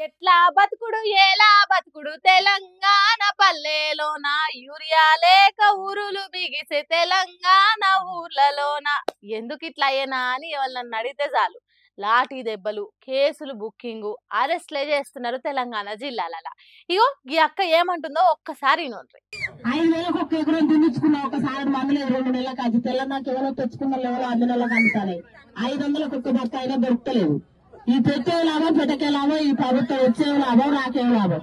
ఎట్లా బతుకుడు ఎలా బతుకుడు తెలంగాణ పల్లెలోన యూరియా లేక ఊరులు బిగిసే తెలంగాణ ఊర్లలోన ఎందుకు ఇట్లా అయ్యేనా అని ఎవరన్నా అడిగితే చాలు లాఠీ దెబ్బలు కేసులు బుక్కింగ్ అరెస్ట్లే చేస్తున్నారు తెలంగాణ జిల్లాలలో. ఇగో ఈ అక్క ఏమంటుందో ఒక్కసారి నోండ్రి. 5,000 ఒక్క ఎకరం దున్నించుకున్నా ఒకసారి మందులేదు 2 నెలలకు అది తెల్లదాకా ఎవరో తెచ్చుకున్న ఎవరో 5 నెలలకు అందుతాయి. 500 ఒక్క బత్త అయినా దొరుకుతలేదు. ఈ పెట్టే లాభం పెట్టకే లాభం, ఈ ప్రభుత్వం వచ్చే లాభం రాకే లాభం.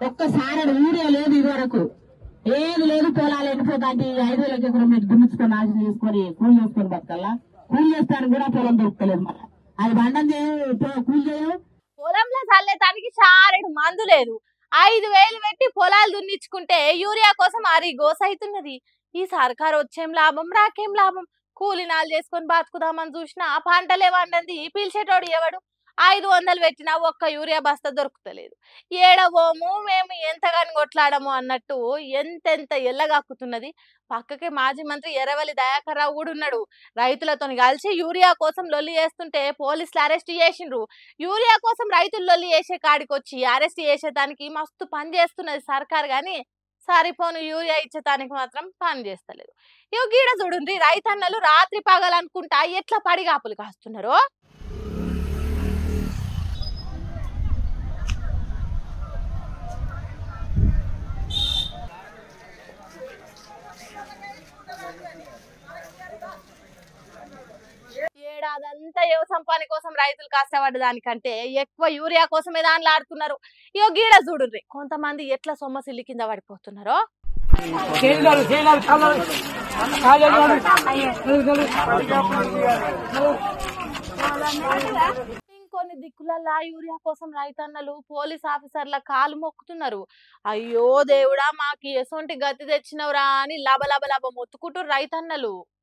ఒక్కసారి ఊరే లేదు ఇదివరకు, ఏది లేదు. పొలాలు ఎండిపోతా అంటే 5,000 ఎకరం మీరు దున్నించుకొని ఆశ చేసుకొని కూలి చేసుకొని బతకల్లా. కూలి చేస్తానికి కూడా పొలం దొరుకుతలేదు. మళ్ళీ అది బండం కూలి చేయవు. పొలంలో చల్లేదానికి చారెడు మందు లేదు. 5,000 పెట్టి పొలాలు దున్నించుకుంటే యూరియా కోసం అరి గోస అవుతున్నది. ఈ సర్కారు వచ్చేం లాభం రాకేం లాభం. కూలినాలు చేసుకొని బతుకుదామని చూసినా పంటలే వండంది పీల్చేటోడు ఎవడు. 500 పెట్టినా ఒక్క యూరియా బస్తా దొరుకుతలేదు. ఏడవోము మేము ఎంతగాని కొట్లాడము అన్నట్టు ఎంతెంత ఎల్లగాక్కుతున్నది. పక్కకే మాజీ మంత్రి ఎర్రవల్లి దయాకర్ రావు కూడా ఉన్నాడు. రైతులతో కలిసి యూరియా కోసం లొల్లి చేస్తుంటే పోలీసులు అరెస్ట్ చేసిండ్రు. యూరియా కోసం రైతులు లొల్లి చేసే కాడికి వచ్చి అరెస్ట్ చేసేదానికి మస్తు పని చేస్తున్నది సర్కార్ గాని సరిపోను యూరియా ఇచ్చేదానికి మాత్రం పని చేస్తలేదు. ఇగో గీడ చూడండి, రైతన్నలు రాత్రి పగలనుకుంటా ఎట్లా పడిగాపులు కాస్తున్నారు. ఏడాదంతా వ్యవసాయం పని కోసం రైతులు కష్టపడ్డ దానికంటే ఎక్కువ యూరియా కోసమే దానిలో ఆడుతున్నారు. ఇగో గీడ చూడుర్రి, కొంతమంది ఎట్లా సొమ్మసిల్లి కింద పడిపోతున్నారో. ఇంకొన్ని దిక్కులల్లా యూరియా కోసం రైతన్నలు పోలీస్ ఆఫీసర్ల కాలు మొక్కుతున్నారు. అయ్యో దేవుడా మాకు ఎసొంటి గతి తెచ్చినవురా అని లబ లబ లబ మొత్తుకుంటారు రైతన్నలు.